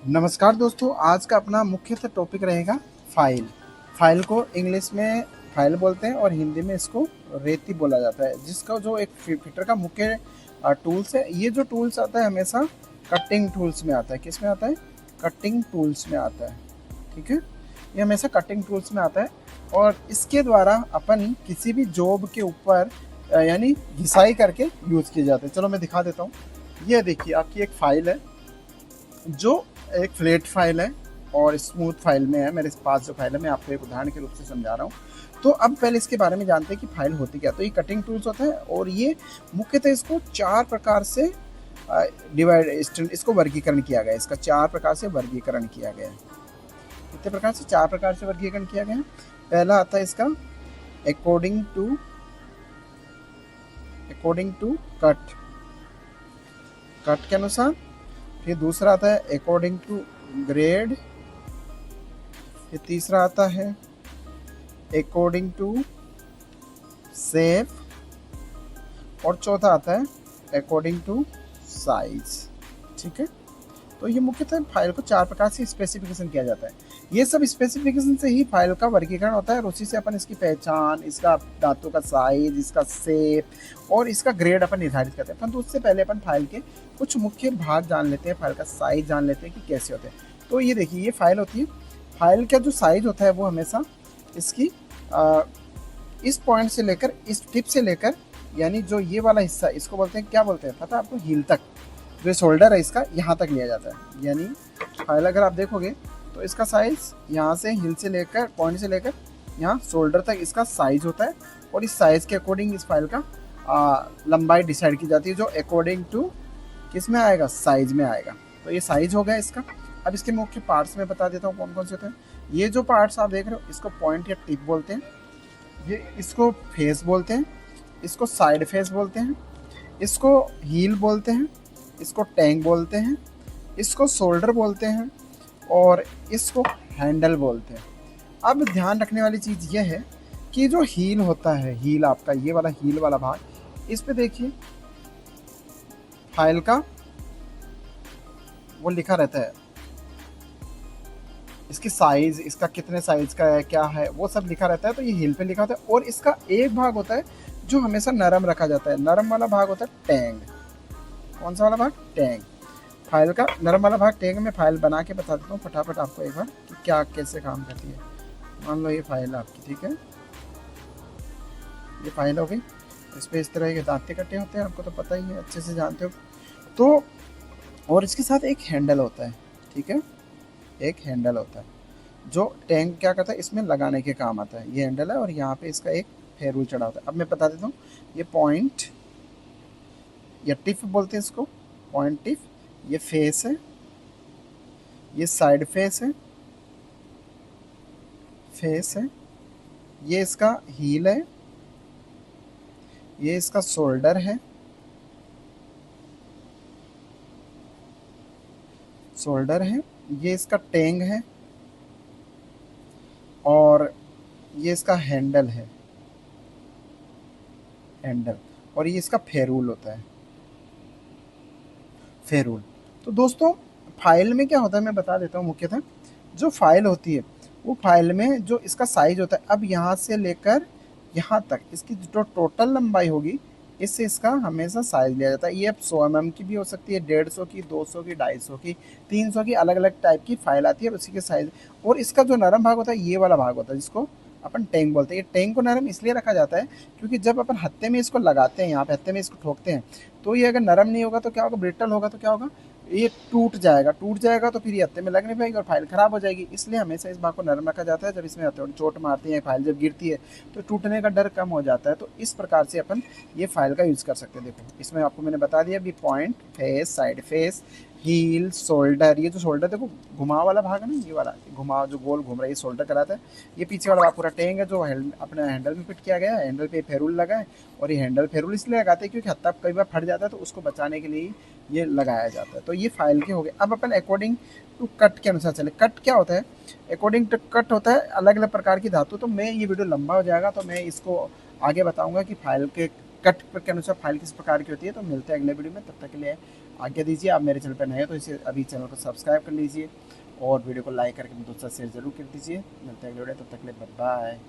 नमस्कार दोस्तों, आज का अपना मुख्य टॉपिक रहेगा फाइल। फाइल को इंग्लिश में फाइल बोलते हैं और हिंदी में इसको रेती बोला जाता है, जिसका जो एक फिटर का मुख्य टूल्स है। ये जो टूल्स आता है हमेशा कटिंग टूल्स में आता है। किस में आता है? कटिंग टूल्स में आता है। ठीक है, ये हमेशा कटिंग टूल्स में आता है और इसके द्वारा अपन किसी भी जॉब के ऊपर यानी घिसाई करके यूज़ किए जाते हैं। चलो मैं दिखा देता हूँ। ये देखिए आपकी एक फाइल है, जो एक फ्लैट फाइल है और स्मूथ फाइल में है। मेरे पास जो फाइल है मैं आपको एक उदाहरण के रूप से समझा रहा हूँ। तो अब पहले इसके बारे में जानते हैं कि फाइल होती क्या। तो ये कटिंग टूल्स होता है और ये मुख्यतः इसको चार प्रकार से डिवाइड इसको वर्गीकरण किया गया है। इसका चार प्रकार से वर्गीकरण किया गया है। कितने प्रकार से? चार प्रकार से वर्गीकरण किया गया है। पहला आता है इसका अकॉर्डिंग टू कट, कट के अनुसार। फिर दूसरा आता है अकॉर्डिंग टू ग्रेड। फिर तीसरा आता है अकॉर्डिंग टू शेप और चौथा आता है अकॉर्डिंग टू साइज। ठीक है, तो ये मुख्यतः फाइल को चार प्रकार से स्पेसिफिकेशन किया जाता है। ये सब स्पेसिफिकेशन से ही फाइल का वर्गीकरण होता है और उसी से अपन इसकी पहचान, इसका धातु का साइज, इसका शेप और इसका ग्रेड अपन निर्धारित करते हैं। परंतु उससे पहले अपन फाइल के कुछ मुख्य भाग जान लेते हैं, फाइल का साइज जान लेते हैं कि कैसे होते हैं। तो ये देखिए, ये फाइल होती है। फाइल का जो साइज होता है वो हमेशा इसकी इस पॉइंट से लेकर, इस टिप से लेकर, यानी जो ये वाला हिस्सा, इसको बोलते हैं, क्या बोलते हैं पता है आपको? हील तक। जो शोल्डर है इसका, यहाँ तक लिया जाता है। यानी फाइल अगर आप देखोगे तो इसका साइज यहाँ से हिल से लेकर, पॉइंट से लेकर यहाँ शोल्डर तक इसका साइज होता है और इस साइज के अकॉर्डिंग इस फाइल का लंबाई डिसाइड की जाती है, जो अकॉर्डिंग टू किस में आएगा? साइज में आएगा। तो ये साइज हो गया इसका। अब इसके मुख्य पार्ट्स में बता देता हूँ कौन कौन से होते हैं। ये जो पार्ट्स आप देख रहे हो इसको पॉइंट या टिप बोलते हैं। ये इसको फेस बोलते हैं, इसको साइड फेस बोलते हैं, इसको हील बोलते हैं, इसको टैंक बोलते हैं, इसको शोल्डर बोलते हैं और इसको हैंडल बोलते हैं। अब ध्यान रखने वाली चीज़ यह है कि जो हील होता है, हील आपका ये वाला हील वाला भाग, इस पे देखिए फाइल का वो लिखा रहता है, इसकी साइज, इसका कितने साइज का है, क्या है, वो सब लिखा रहता है। तो ये हील पे लिखा होता है और इसका एक भाग होता है जो हमेशा नरम रखा जाता है। नरम वाला भाग होता है टैंक। कौन सा वाला भाग? टैंक। फाइल का नरम वाला भाग टैंक में फाइल बना के बता देता हूँ फटाफट आपको एक बार कि क्या कैसे काम करती है। मान लो ये फाइल आपकी, ठीक है, ये फाइल हो गई। इस पर इस तरह के दांते कटे होते हैं, आपको तो पता ही है, अच्छे से जानते हो। तो और इसके साथ एक हैंडल होता है। ठीक है, एक हैंडल होता है जो टैंक क्या करता है, इसमें लगाने के काम आता है। ये हैंडल है और यहाँ पे इसका एक फेरूल चढ़ा होता है। अब मैं बता देता हूँ, ये पॉइंट या टिप बोलते हैं इसको, पॉइंट टिप। ये फेस है, ये साइड फेस है, फेस है, ये इसका हील है, ये इसका शोल्डर है, शोल्डर है, ये इसका टैंग है और ये इसका हैंडल है, हैंडल। और ये इसका फेरूल होता है, फेरूल। तो दोस्तों फाइल में क्या होता है मैं बता देता हूँ। मुख्यतः जो फाइल होती है वो फाइल में जो इसका साइज होता है, अब यहाँ से लेकर यहाँ तक इसकी जो टोटल लंबाई होगी, इससे इसका हमेशा साइज लिया जाता है। ये अब 100 mm की भी हो सकती है, 150 की, 200 की, 250 की, 300 की, अलग अलग टाइप की फाइल आती है उसी के साइज। और इसका जो नरम भाग होता है ये वाला भाग होता है जिसको अपन टैंक बोलते हैं। ये टैंक को नरम इसलिए रखा जाता है क्योंकि जब अपन हत्थे में इसको लगाते हैं, यहाँ पे हत्थे में इसको ठोकते हैं, तो ये अगर नरम नहीं होगा तो क्या होगा? ब्रिटल होगा तो क्या होगा? ये टूट जाएगा। टूट जाएगा तो फिर ये हत्थे में लग नहीं पाएगी और फाइल खराब हो जाएगी। इसलिए हमेशा इस भाग को नरम रखा जाता है। जब इसमें हथौड़ी चोट मारती है, फाइल जब गिरती है तो टूटने का डर कम हो जाता है। तो इस प्रकार से अपन ये फाइल का यूज़ कर सकते हैं। देखो इसमें आपको मैंने बता दिया भी, point, face, side face, heel, shoulder. ये जो शोल्डर देखो घुमाव वाला भाग है ना, ये वाला घुमाव जो गोल घूम रहा है, ये शोल्डर कराता है। ये पीछे वाला भाग पूरा टैंक है जो अपने हैंडल में फिट किया गया है। हैंडल पे फेरूल लगा है और ये हैंडल फेरूल इसलिए लगाते हैं क्योंकि हत्था कई बार फट जाता है तो उसको बचाने के लिए ये लगाया जाता है। तो ये फाइल के हो गए। अब अपन अकॉर्डिंग टू कट के अनुसार चले। कट क्या होता है? अकॉर्डिंग टू कट होता है अलग अलग प्रकार की धातु। तो मैं ये वीडियो लंबा हो जाएगा तो मैं इसको आगे बताऊंगा कि फाइल के कट के अनुसार फाइल किस प्रकार की होती है। तो मिलते हैं अगले वीडियो में, तब तक के लिए आज्ञा दीजिए। आप मेरे चैनल पर नए हो तो इसे अभी चैनल को सब्सक्राइब कर लीजिए और वीडियो को लाइक करके दोस्तों शेयर जरूर कर दीजिए। मिलते हैं अगले वीडियो, तब तक के लिए बाय बाय।